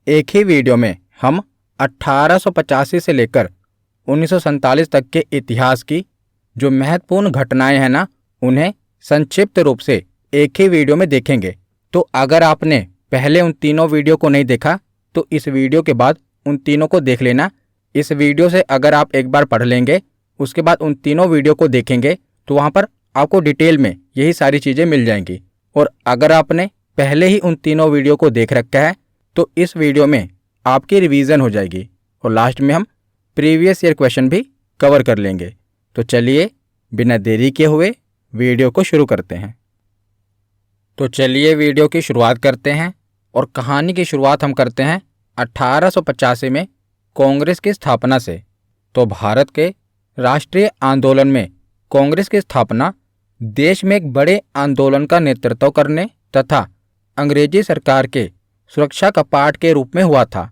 एक ही वीडियो में हम 1885 से लेकर 1947 तक के इतिहास की जो महत्वपूर्ण घटनाएं हैं ना, उन्हें संक्षिप्त रूप से एक ही वीडियो में देखेंगे। तो अगर आपने पहले उन तीनों वीडियो को नहीं देखा तो इस वीडियो के बाद उन तीनों को देख लेना। इस वीडियो से अगर आप एक बार पढ़ लेंगे, उसके बाद उन तीनों वीडियो को देखेंगे तो वहाँ पर आपको डिटेल में यही सारी चीज़ें मिल जाएंगी। और अगर आपने पहले ही उन तीनों वीडियो को देख रखा है तो इस वीडियो में आपकी रिवीजन हो जाएगी और लास्ट में हम प्रीवियस ईयर क्वेश्चन भी कवर कर लेंगे। तो चलिए बिना देरी किए हुए वीडियो को शुरू करते हैं। तो चलिए वीडियो की शुरुआत करते हैं और कहानी की शुरुआत हम करते हैं 1885 में कांग्रेस की स्थापना से। तो भारत के राष्ट्रीय आंदोलन में कांग्रेस की स्थापना देश में एक बड़े आंदोलन का नेतृत्व करने तथा अंग्रेजी सरकार के सुरक्षा कपाट के रूप में हुआ था।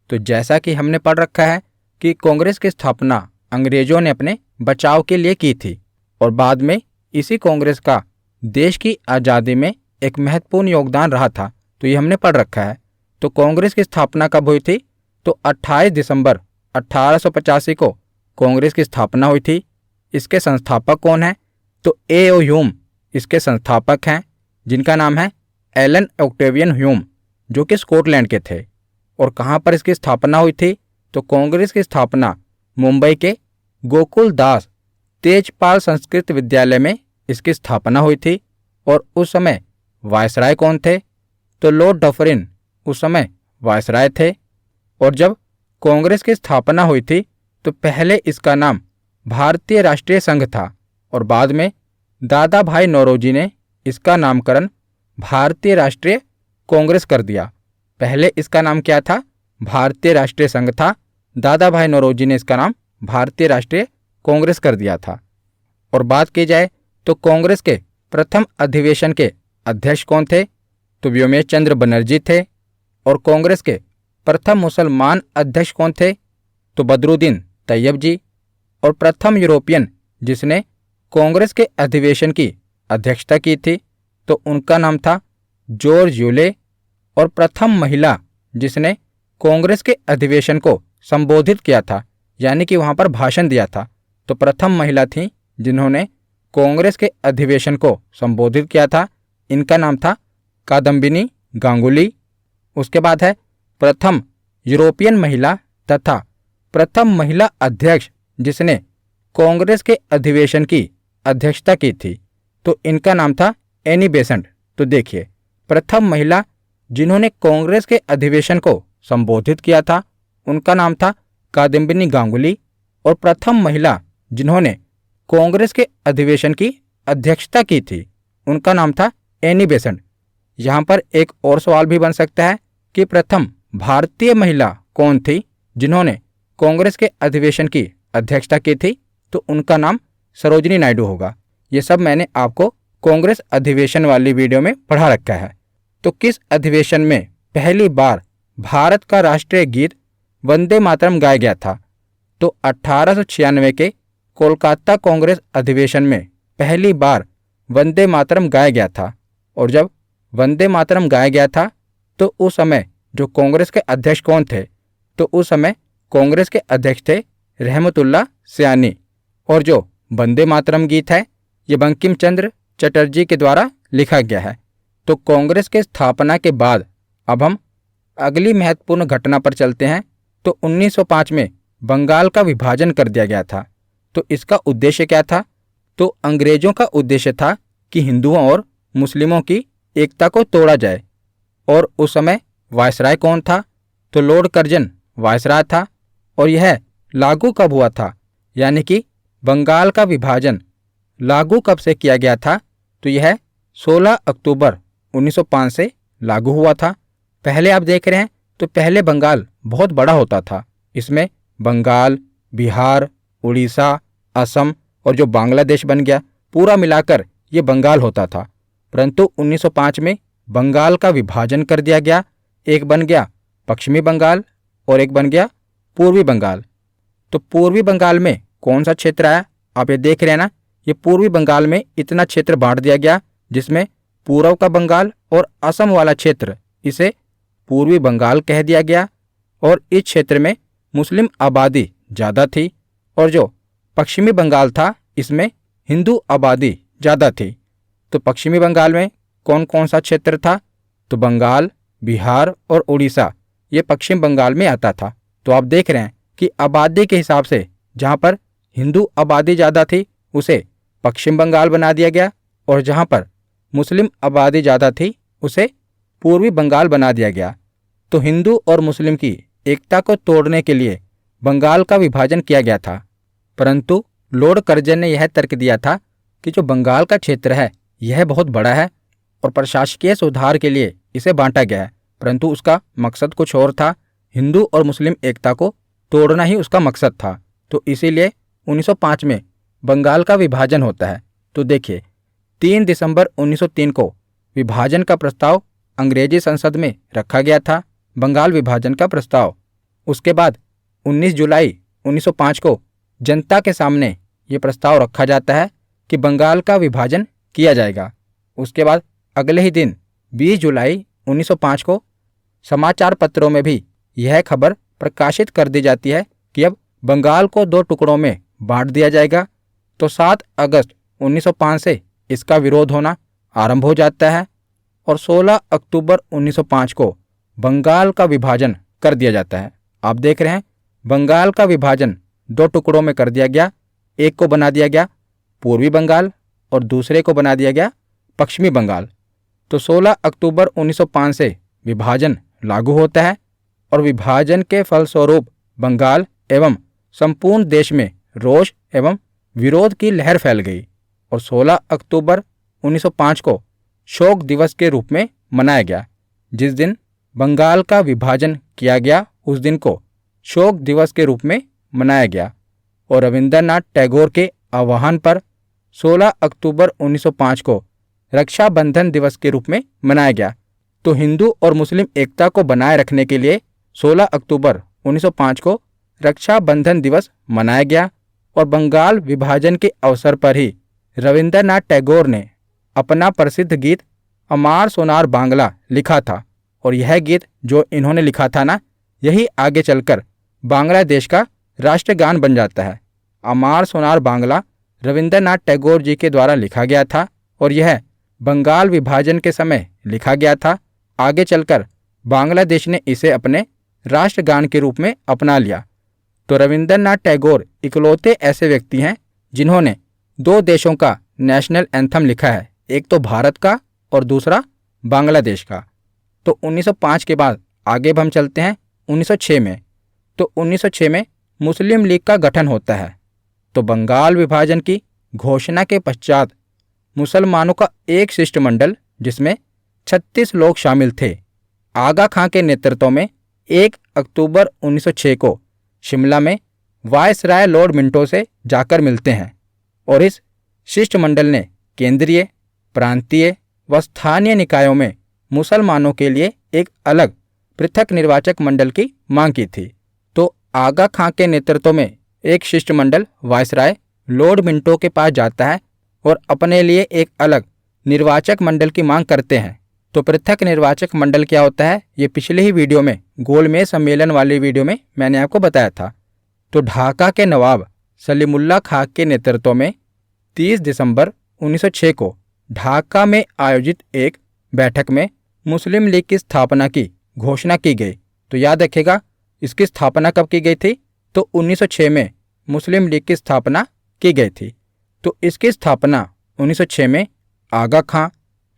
तो जैसा कि हमने पढ़ रखा है कि कांग्रेस की स्थापना अंग्रेजों ने अपने बचाव के लिए की थी और बाद में इसी कांग्रेस का देश की आज़ादी में एक महत्वपूर्ण योगदान रहा था। तो ये हमने पढ़ रखा है। तो कांग्रेस की स्थापना कब हुई थी? तो 28 दिसंबर 1885 को कांग्रेस की स्थापना हुई थी। इसके संस्थापक कौन हैं? तो ए.ओ. ह्यूम इसके संस्थापक हैं, जिनका नाम है एलन ऑक्टेवियन ह्यूम, जो कि स्कॉटलैंड के थे। और कहाँ पर इसकी स्थापना हुई थी? तो कांग्रेस की स्थापना मुंबई के गोकुल दास तेजपाल संस्कृत विद्यालय में इसकी स्थापना हुई थी। और उस समय वायसराय कौन थे? तो लॉर्ड डफरिन उस समय वायसराय थे। और जब कांग्रेस की स्थापना हुई थी तो पहले इसका नाम भारतीय राष्ट्रीय संघ था और बाद में दादा भाई नौरोजी ने इसका नामकरण भारतीय राष्ट्रीय कांग्रेस कर दिया। पहले इसका नाम क्या था? भारतीय राष्ट्रीय संघ था। दादा भाई नौरोजी ने इसका नाम भारतीय राष्ट्रीय कांग्रेस कर दिया था। और बात की जाए तो कांग्रेस के प्रथम अधिवेशन के अध्यक्ष कौन थे? तो व्योमेश चंद्र बनर्जी थे। और कांग्रेस के प्रथम मुसलमान अध्यक्ष कौन थे? तो बदरुद्दीन तैयब जी। और प्रथम यूरोपियन जिसने कांग्रेस के अधिवेशन की अध्यक्षता की थी तो उनका नाम था जॉर्ज यूले। और प्रथम महिला जिसने कांग्रेस के अधिवेशन को संबोधित किया था, यानी कि वहाँ पर भाषण दिया था, तो प्रथम महिला थी जिन्होंने कांग्रेस के अधिवेशन को संबोधित किया था। इनका नाम था कादम्बिनी गांगुली। उसके बाद है प्रथम यूरोपियन महिला तथा प्रथम महिला अध्यक्ष जिसने कांग्रेस के अधिवेशन की अध्यक्षता की थी, तो इनका नाम था एनी बेसेंट। तो देखिए, प्रथम महिला जिन्होंने कांग्रेस के अधिवेशन को संबोधित किया था उनका नाम था कादम्बिनी गांगुली। और प्रथम महिला जिन्होंने कांग्रेस के अधिवेशन की अध्यक्षता की थी उनका नाम था एनी बेसेंट। यहाँ पर एक और सवाल भी बन सकता है कि प्रथम भारतीय महिला कौन थी जिन्होंने कांग्रेस के अधिवेशन की अध्यक्षता की थी? तो उनका नाम सरोजिनी नायडू होगा। ये सब मैंने आपको कांग्रेस अधिवेशन वाली वीडियो में पढ़ा रखा है। तो किस अधिवेशन में पहली बार भारत का राष्ट्रीय गीत वंदे मातरम गाया गया था? तो 1896 के कोलकाता कांग्रेस अधिवेशन में पहली बार वंदे मातरम गाया गया था। और जब वंदे मातरम गाया गया था तो उस समय जो कांग्रेस के अध्यक्ष कौन थे? तो उस समय कांग्रेस के अध्यक्ष थे रहमतुल्लाह सयानी। और जो वंदे मातरम गीत है ये बंकिम चंद्र चटर्जी के द्वारा लिखा गया है। तो कांग्रेस के स्थापना के बाद अब हम अगली महत्वपूर्ण घटना पर चलते हैं। तो 1905 में बंगाल का विभाजन कर दिया गया था। तो इसका उद्देश्य क्या था? तो अंग्रेजों का उद्देश्य था कि हिंदुओं और मुस्लिमों की एकता को तोड़ा जाए। और उस समय वायसराय कौन था? तो लॉर्ड कर्जन वायसराय था। और यह लागू कब हुआ था? यानी कि बंगाल का विभाजन लागू कब से किया गया था? तो यह 16 अक्टूबर 1905 से लागू हुआ था। पहले आप देख रहे हैं तो पहले बंगाल बहुत बड़ा होता था। इसमें बंगाल, बिहार, उड़ीसा, असम और जो बांग्लादेश बन गया, पूरा मिलाकर ये बंगाल होता था। परंतु 1905 में बंगाल का विभाजन कर दिया गया। एक बन गया पश्चिमी बंगाल और एक बन गया पूर्वी बंगाल। तो पूर्वी बंगाल में कौन सा क्षेत्र आया? आप ये देख रहे हैं ना, ये पूर्वी बंगाल में इतना क्षेत्र बांट दिया गया जिसमें पूर्व का बंगाल और असम वाला क्षेत्र इसे पूर्वी बंगाल कह दिया गया और इस क्षेत्र में मुस्लिम आबादी ज़्यादा थी और जो पश्चिमी बंगाल था इसमें हिंदू आबादी ज़्यादा थी। तो पश्चिमी बंगाल में कौन कौन सा क्षेत्र था? तो बंगाल, बिहार और उड़ीसा ये पश्चिम बंगाल में आता था। तो आप देख रहे हैं कि आबादी के हिसाब से जहाँ पर हिंदू आबादी ज़्यादा थी उसे पश्चिम बंगाल बना दिया गया और जहाँ पर मुस्लिम आबादी ज़्यादा थी उसे पूर्वी बंगाल बना दिया गया। तो हिंदू और मुस्लिम की एकता को तोड़ने के लिए बंगाल का विभाजन किया गया था, परंतु लॉर्ड कर्जन ने यह तर्क दिया था कि जो बंगाल का क्षेत्र है यह बहुत बड़ा है और प्रशासकीय सुधार के लिए इसे बांटा गया है, परंतु उसका मकसद कुछ और था। हिंदू और मुस्लिम एकता को तोड़ना ही उसका मकसद था। तो इसीलिए 1905 में बंगाल का विभाजन होता है। तो देखिए 3 दिसंबर 1903 को विभाजन का प्रस्ताव अंग्रेजी संसद में रखा गया था, बंगाल विभाजन का प्रस्ताव। उसके बाद 19 जुलाई 1905 को जनता के सामने ये प्रस्ताव रखा जाता है कि बंगाल का विभाजन किया जाएगा। उसके बाद अगले ही दिन 20 जुलाई 1905 को समाचार पत्रों में भी यह खबर प्रकाशित कर दी जाती है कि अब बंगाल को 2 टुकड़ों में बांट दिया जाएगा। तो 7 अगस्त 1905 से इसका विरोध होना आरंभ हो जाता है और 16 अक्टूबर 1905 को बंगाल का विभाजन कर दिया जाता है। आप देख रहे हैं बंगाल का विभाजन 2 टुकड़ों में कर दिया गया। एक को बना दिया गया पूर्वी बंगाल और दूसरे को बना दिया गया पश्चिमी बंगाल। तो 16 अक्टूबर 1905 से विभाजन लागू होता है और विभाजन के फलस्वरूप बंगाल एवं संपूर्ण देश में रोष एवं विरोध की लहर फैल गई और 16 अक्टूबर 1905 को शोक दिवस के रूप में मनाया गया। जिस दिन बंगाल का विभाजन किया गया उस दिन को शोक दिवस के रूप में मनाया गया और रविंद्रनाथ टैगोर के आह्वान पर 16 अक्टूबर 1905 को रक्षाबंधन दिवस के रूप में मनाया गया। तो हिंदू और मुस्लिम एकता को बनाए रखने के लिए 16 अक्टूबर 1905 को रक्षाबंधन दिवस मनाया गया और बंगाल विभाजन के अवसर पर ही रविंद्रनाथ टैगोर ने अपना प्रसिद्ध गीत अमार सोनार बांग्ला लिखा था और यह गीत जो इन्होंने लिखा था ना, यही आगे चलकर बांग्लादेश का राष्ट्रगान बन जाता है। अमार सोनार बांग्ला रविंद्रनाथ टैगोर जी के द्वारा लिखा गया था और यह बंगाल विभाजन के समय लिखा गया था। आगे चलकर बांग्लादेश ने इसे अपने राष्ट्रगान के रूप में अपना लिया। तो रविंद्रनाथ टैगोर इकलौते ऐसे व्यक्ति हैं जिन्होंने 2 देशों का नेशनल एंथम लिखा है, एक तो भारत का और दूसरा बांग्लादेश का। तो 1905 के बाद आगे हम चलते हैं 1906 में। तो 1906 में मुस्लिम लीग का गठन होता है। तो बंगाल विभाजन की घोषणा के पश्चात मुसलमानों का एक शिष्टमंडल जिसमें 36 लोग शामिल थे, आगा खां के नेतृत्व में 1 अक्टूबर 1906 को शिमला में वायसराय लॉर्ड मिंटो से जाकर मिलते हैं और इस शिष्टमंडल ने केंद्रीय, प्रांतीय व स्थानीय निकायों में मुसलमानों के लिए एक अलग पृथक निर्वाचक मंडल की मांग की थी। तो आगा खां के नेतृत्व में एक शिष्टमंडल वायसराय लॉर्ड मिंटो के पास जाता है और अपने लिए एक अलग निर्वाचक मंडल की मांग करते हैं। तो पृथक निर्वाचक मंडल क्या होता है ये पिछले ही वीडियो में गोलमेज सम्मेलन वाली वीडियो में मैंने आपको बताया था। तो ढाका के नवाब सलीमुल्लाह खां के नेतृत्व में 30 दिसंबर 1906 को ढाका में आयोजित एक बैठक में मुस्लिम लीग की स्थापना की घोषणा की गई। तो याद रखिएगा इसकी स्थापना कब की गई थी? तो 1906 में मुस्लिम लीग की स्थापना की गई थी। तो इसकी स्थापना 1906 में आगा खां,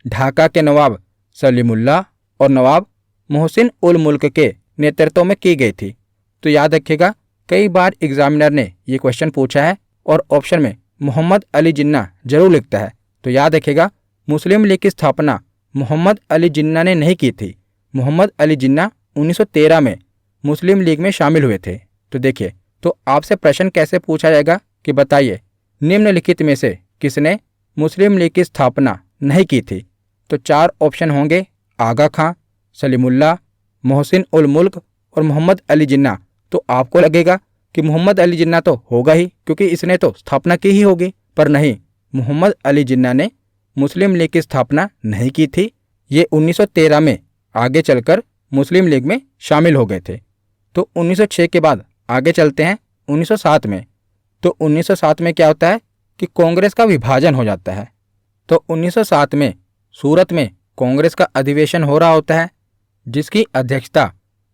ढाका के नवाब सलीमुल्लाह और नवाब मोहसिन उल मुल्क के नेतृत्व में की गई थी। तो याद रखिएगा कई बार एग्जामिनर ने ये क्वेश्चन पूछा है और ऑप्शन में मोहम्मद अली जिन्ना जरूर लिखता है। तो याद रखिएगा मुस्लिम लीग की स्थापना मोहम्मद अली जिन्ना ने नहीं की थी। मोहम्मद अली जिन्ना 1913 में मुस्लिम लीग में शामिल हुए थे। तो देखिए, तो आपसे प्रश्न कैसे पूछा जाएगा कि बताइए निम्नलिखित में से किसने मुस्लिम लीग की स्थापना नहीं की थी? तो 4 ऑप्शन होंगे, आगा खां, सलीमुल्लाह, मोहसिन उल मुल्क और मोहम्मद अली जिन्ना। तो आपको लगेगा कि मोहम्मद अली जिन्ना तो होगा ही क्योंकि इसने तो स्थापना की ही होगी, पर नहीं, मोहम्मद अली जिन्ना ने मुस्लिम लीग की स्थापना नहीं की थी। ये 1913 में आगे चलकर मुस्लिम लीग में शामिल हो गए थे। तो 1906 के बाद आगे चलते हैं 1907 में। तो 1907 में क्या होता है कि कांग्रेस का विभाजन हो जाता है। तो 1907 में सूरत में कांग्रेस का अधिवेशन हो रहा होता है, जिसकी अध्यक्षता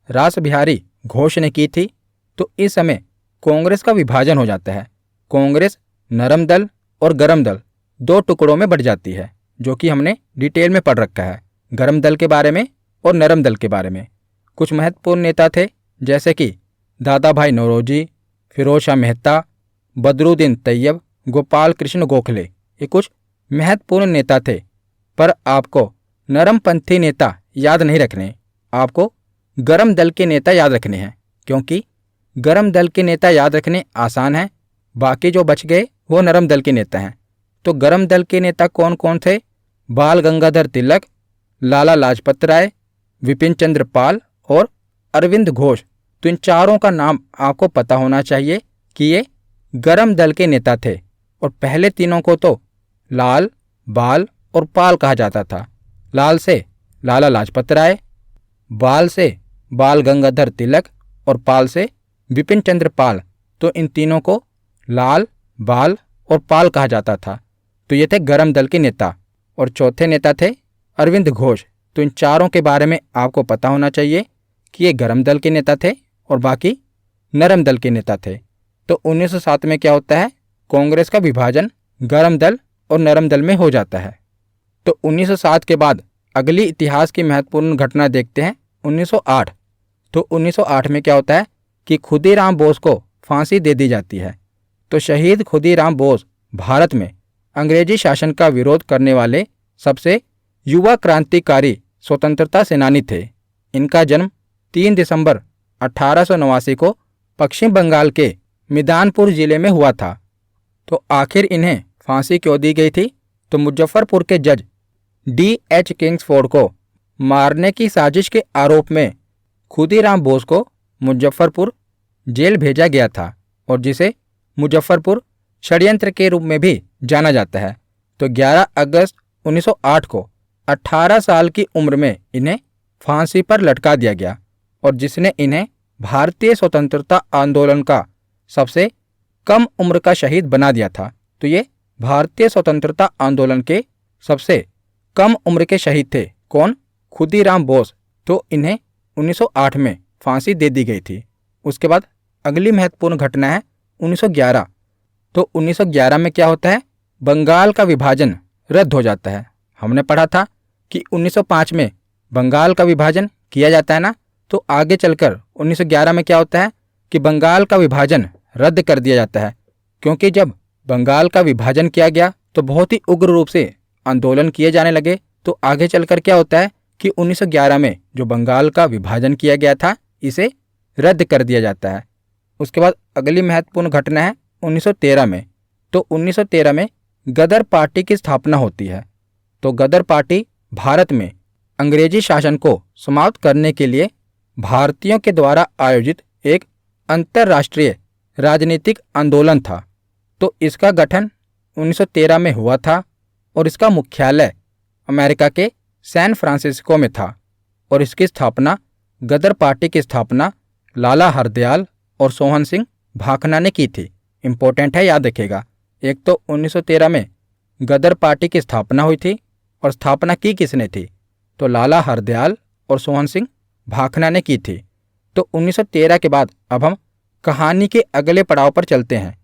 रास बिहारी घोष ने की थी। तो इस समय कांग्रेस का विभाजन हो जाता है। कांग्रेस नरम दल और गरम दल दो टुकड़ों में बढ़ जाती है, जो कि हमने डिटेल में पढ़ रखा है, गरम दल के बारे में और नरम दल के बारे में। कुछ महत्वपूर्ण नेता थे जैसे कि दादा भाई नौरोजी, फिरोज शाह मेहता, बदरुद्दीन तैयब, गोपाल कृष्ण गोखले, ये कुछ महत्वपूर्ण नेता थे। पर आपको नरमपंथी नेता याद नहीं रखने, आपको गरम दल के नेता याद रखने हैं, क्योंकि गरम दल के नेता याद रखने आसान है, बाकी जो बच गए वो नरम दल के नेता हैं। तो गरम दल के नेता कौन कौन थे? बाल गंगाधर तिलक, लाला लाजपत राय, विपिन चंद्र पाल और अरविंद घोष। तो इन चारों का नाम आपको पता होना चाहिए कि ये गरम दल के नेता थे। और पहले तीनों को तो लाल, बाल और पाल कहा जाता था। लाल से लाला लाजपत राय, बाल से बाल गंगाधर तिलक और पाल से विपिन चंद्र पाल। तो इन तीनों को लाल, बाल और पाल कहा जाता था। तो ये थे गरम दल के नेता। और चौथे नेता थे अरविंद घोष। तो इन चारों के बारे में आपको पता होना चाहिए कि ये गरम दल के नेता थे और बाकी नरम दल के नेता थे। तो 1907 में क्या होता है? कांग्रेस का विभाजन गरम दल और नरम दल में हो जाता है। तो 1907 के बाद अगली इतिहास की महत्वपूर्ण घटना देखते हैं 1908। तो 1908 में क्या होता है कि खुदीराम बोस को फांसी दे दी जाती है। तो शहीद खुदीराम बोस भारत में अंग्रेजी शासन का विरोध करने वाले सबसे युवा क्रांतिकारी स्वतंत्रता सेनानी थे। इनका जन्म 3 दिसंबर 1889 को पश्चिम बंगाल के मिदानपुर जिले में हुआ था। तो आखिर इन्हें फांसी क्यों दी गई थी? तो मुजफ्फरपुर के जज D.H. किंग्सफोर्ड को मारने की साजिश के आरोप में खुदीराम बोस को मुजफ्फरपुर जेल भेजा गया था, और जिसे मुजफ्फरपुर षड्यंत्र के रूप में भी जाना जाता है। तो 11 अगस्त 1908 को 18 साल की उम्र में इन्हें फांसी पर लटका दिया गया, और जिसने इन्हें भारतीय स्वतंत्रता आंदोलन का सबसे कम उम्र का शहीद बना दिया था। तो ये भारतीय स्वतंत्रता आंदोलन के सबसे कम उम्र के शहीद थे। कौन? खुदीराम बोस। तो इन्हें 1908 में फांसी दे दी गई थी। उसके बाद अगली महत्वपूर्ण घटना है 1911। तो 1911 में क्या होता है? बंगाल का विभाजन रद्द हो जाता है। हमने पढ़ा था कि 1905 में बंगाल का विभाजन किया जाता है ना। तो आगे चलकर 1911 में क्या होता है कि बंगाल का विभाजन रद्द कर दिया जाता है, क्योंकि जब बंगाल का विभाजन किया गया तो बहुत ही उग्र रूप से आंदोलन किए जाने लगे। तो आगे चलकर क्या होता है कि 1911 में जो बंगाल का विभाजन किया गया था, इसे रद्द कर दिया जाता है। उसके बाद अगली महत्वपूर्ण घटना है 1913 में। तो 1913 में गदर पार्टी की स्थापना होती है। तो गदर पार्टी भारत में अंग्रेजी शासन को समाप्त करने के लिए भारतीयों के द्वारा आयोजित एक अंतर्राष्ट्रीय राजनीतिक आंदोलन था। तो इसका गठन 1913 में हुआ था, और इसका मुख्यालय अमेरिका के सैन फ्रांसिस्को में था। और इसकी स्थापना, गदर पार्टी की स्थापना लाला हरदयाल और सोहन सिंह भाखना ने की थी। इंपॉर्टेंट है, याद रखिएगा। एक तो 1913 में गदर पार्टी की स्थापना हुई थी, और स्थापना की किसने थी? तो लाला हरदयाल और सोहन सिंह भाखना ने की थी। तो 1913 के बाद अब हम कहानी के अगले पड़ाव पर चलते हैं।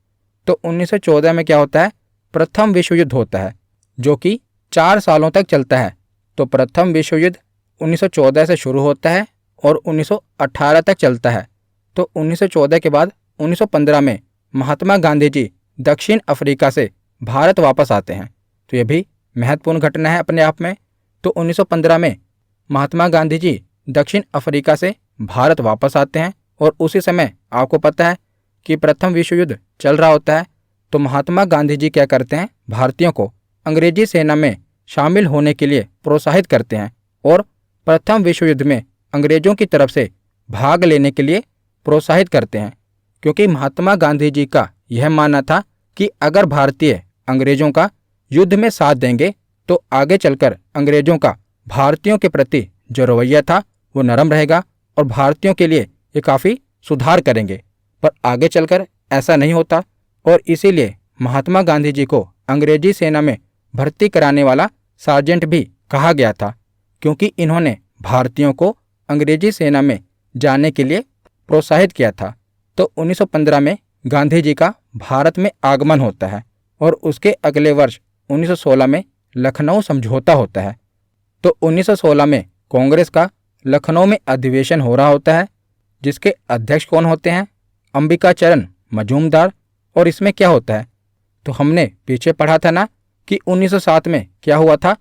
तो 1914 में क्या होता है? प्रथम विश्व युद्ध होता है, जो कि 4 सालों तक चलता है। तो प्रथम विश्व युद्ध 1914 से शुरू होता है और 1918 तक चलता है। तो 1914 के बाद 1915 में महात्मा गांधी जी दक्षिण अफ्रीका से भारत वापस आते हैं। तो यह भी महत्वपूर्ण घटना है अपने आप में। तो 1915 में महात्मा गांधी जी दक्षिण अफ्रीका से भारत वापस आते हैं, और उसी समय आपको पता है कि प्रथम विश्व युद्ध चल रहा होता है। तो महात्मा गांधी जी क्या करते हैं? भारतीयों को अंग्रेजी सेना में शामिल होने के लिए प्रोत्साहित करते हैं, और प्रथम विश्व युद्ध में अंग्रेजों की तरफ से भाग लेने के लिए प्रोत्साहित करते हैं, क्योंकि महात्मा गांधी जी का यह मानना था कि अगर भारतीय अंग्रेजों का युद्ध में साथ देंगे तो आगे चलकर अंग्रेजों का भारतीयों के प्रति जो रवैया था वो नरम रहेगा और भारतीयों के लिए ये काफ़ी सुधार करेंगे। पर आगे चलकर ऐसा नहीं होता और इसीलिए महात्मा गांधी जी को अंग्रेजी सेना में भर्ती कराने वाला सार्जेंट भी कहा गया था, क्योंकि इन्होंने भारतीयों को अंग्रेजी सेना में जाने के लिए प्रोत्साहित किया था। तो 1915 में गांधी जी का भारत में आगमन होता है और उसके अगले वर्ष 1916 में लखनऊ समझौता होता है। तो 1916 में कांग्रेस का लखनऊ में अधिवेशन हो रहा होता है, जिसके अध्यक्ष कौन होते हैं? अंबिकाचरण मजूमदार। और इसमें क्या होता है, तो हमने पीछे पढ़ा था ना कि 1907 में क्या हुआ था,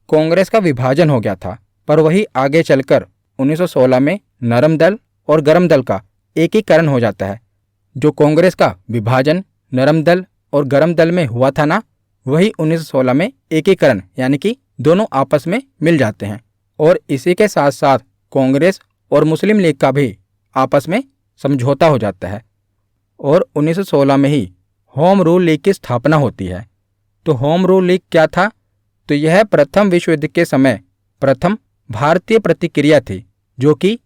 कांग्रेस का विभाजन हो गया था। पर वही आगे चलकर 1916 में नरम दल और गरम दल का एकीकरण हो जाता है। जो कांग्रेस का विभाजन नरम दल और गरम दल में हुआ था ना, वही 1916 में एकीकरण यानी कि दोनों आपस में मिल जाते हैं। और इसी के साथ साथ कांग्रेस और मुस्लिम लीग का भी आपस में समझौता हो जाता है और 1916 में ही होम रूल लीग की स्थापना होती है। तो होम रूल लीग क्या था, तो यह प्रथम विश्व युद्ध के समय प्रथम भारतीय प्रतिक्रिया थी, जो कि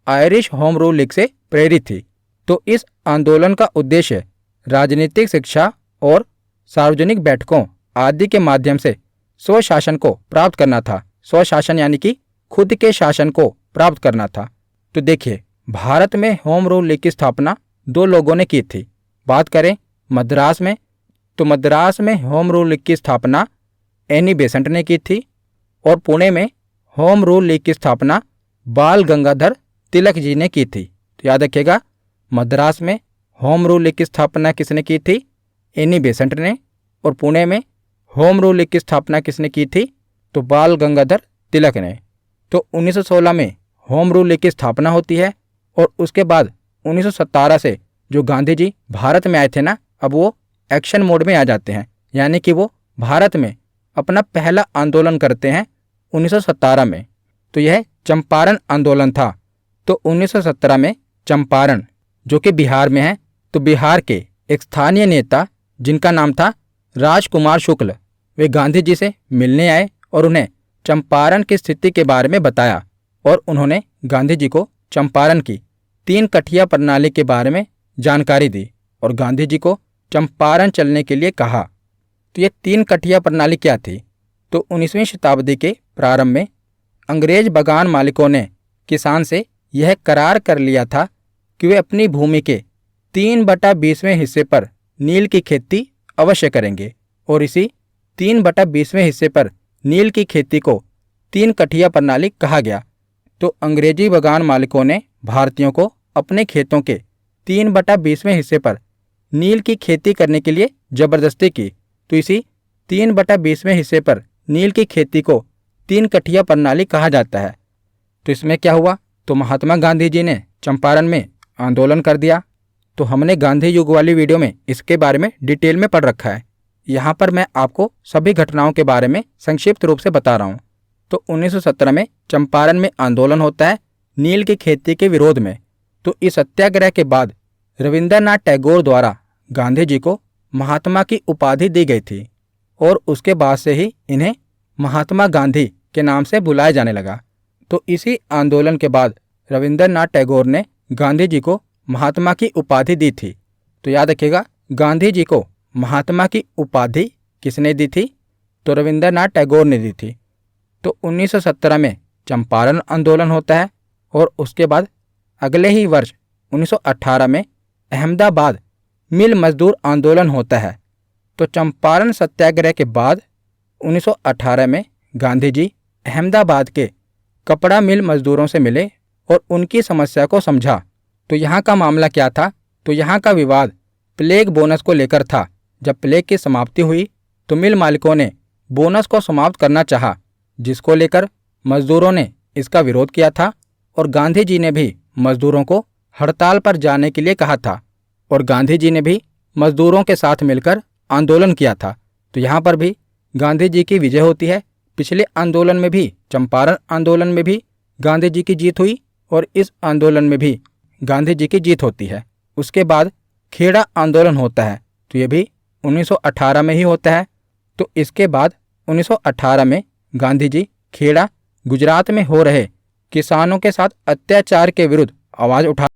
आयरिश होम रूल लीग से प्रेरित थी। तो इस आंदोलन का उद्देश्य राजनीतिक शिक्षा और सार्वजनिक बैठकों आदि के माध्यम से स्वशासन को प्राप्त करना था। स्वशासन यानी कि खुद के शासन को प्राप्त करना था। तो देखिए, भारत में होम रूल लीग की स्थापना दो लोगों ने की थी। बात करें मद्रास में, तो मद्रास में होम रूल लीग की स्थापना एनी बेसेंट ने की थी और पुणे में होम रूल लीग की स्थापना बाल गंगाधर तिलक जी ने की थी। तो याद रखिएगा, मद्रास में होम रूल लीग की स्थापना किसने की थी? एनी बेसेंट ने। और पुणे में होम रूल लीग की स्थापना किसने की थी? तो बाल गंगाधर तिलक ने। तो 1916 में होम रूल लीग की स्थापना होती है और उसके बाद 1917 से जो गांधी जी भारत में आए थे ना, अब वो एक्शन मोड में आ जाते हैं, यानी कि वो भारत में अपना पहला आंदोलन करते हैं 1917 में। तो यह चंपारण आंदोलन था। तो 1917 में चंपारण, जो कि बिहार में है, तो बिहार के एक स्थानीय नेता जिनका नाम था राजकुमार शुक्ल, वे गांधी जी से मिलने आए और उन्हें चंपारण की स्थिति के बारे में बताया और उन्होंने गांधी जी को चंपारण की 3 कठिया प्रणाली के बारे में जानकारी दी और गांधी जी को चंपारण चलने के लिए कहा। तो ये 3 कठिया प्रणाली क्या थी? तो 19वीं शताब्दी के प्रारंभ में अंग्रेज बगान मालिकों ने किसान से यह करार कर लिया था कि वे अपनी भूमि के 3/20वें हिस्से पर नील की खेती अवश्य करेंगे और इसी 3/20वें हिस्से पर नील की खेती को 3 कठिया प्रणाली कहा गया। तो अंग्रेजी बगान मालिकों ने भारतीयों को अपने खेतों के 3/20वें हिस्से पर नील की खेती करने के लिए जबरदस्ती की। तो इसी 3/20वें हिस्से पर नील की खेती को 3 कठिया प्रणाली कहा जाता है। तो इसमें क्या हुआ, तो महात्मा गांधी जी ने चंपारण में आंदोलन कर दिया। तो हमने गांधी युग वाली वीडियो में इसके बारे में डिटेल में पढ़ रखा है। यहाँ पर मैं आपको सभी घटनाओं के बारे में संक्षिप्त रूप से बता रहा हूँ। तो 1917 में चंपारण में आंदोलन होता है नील की खेती के विरोध में। तो इस सत्याग्रह के बाद रविंद्रनाथ टैगोर द्वारा गांधी जी को महात्मा की उपाधि दी गई थी और उसके बाद से ही इन्हें महात्मा गांधी के नाम से बुलाया जाने लगा। तो इसी आंदोलन के बाद रविंद्रनाथ टैगोर ने गांधी जी को महात्मा की उपाधि दी थी। तो याद रखिएगा, गांधी जी को महात्मा की उपाधि किसने दी थी? तो रविंद्रनाथ टैगोर ने दी थी। तो 1917 में चंपारण आंदोलन होता है और उसके बाद अगले ही वर्ष 1918 में अहमदाबाद मिल मजदूर आंदोलन होता है। तो चंपारण सत्याग्रह के बाद 1918 में गांधी जी अहमदाबाद के कपड़ा मिल मजदूरों से मिले और उनकी समस्या को समझा। तो यहाँ का मामला क्या था? तो यहाँ का विवाद प्लेग बोनस को लेकर था। जब प्लेग की समाप्ति हुई तो मिल मालिकों ने बोनस को समाप्त करना चाहा, जिसको लेकर मजदूरों ने इसका विरोध किया था और गांधी जी ने भी मजदूरों को हड़ताल पर जाने के लिए कहा था और गांधी जी ने भी मजदूरों के साथ मिलकर आंदोलन किया था। तो यहाँ पर भी गांधी जी की विजय होती है। पिछले आंदोलन में भी, चंपारण आंदोलन में भी गांधी जी की जीत हुई और इस आंदोलन में भी गांधी जी की जीत होती है। उसके बाद खेड़ा आंदोलन होता है, तो ये भी 1918 में ही होता है। तो इसके बाद 1918 में गांधी जी खेड़ा गुजरात में हो रहे किसानों के साथ अत्याचार के विरुद्ध आवाज उठा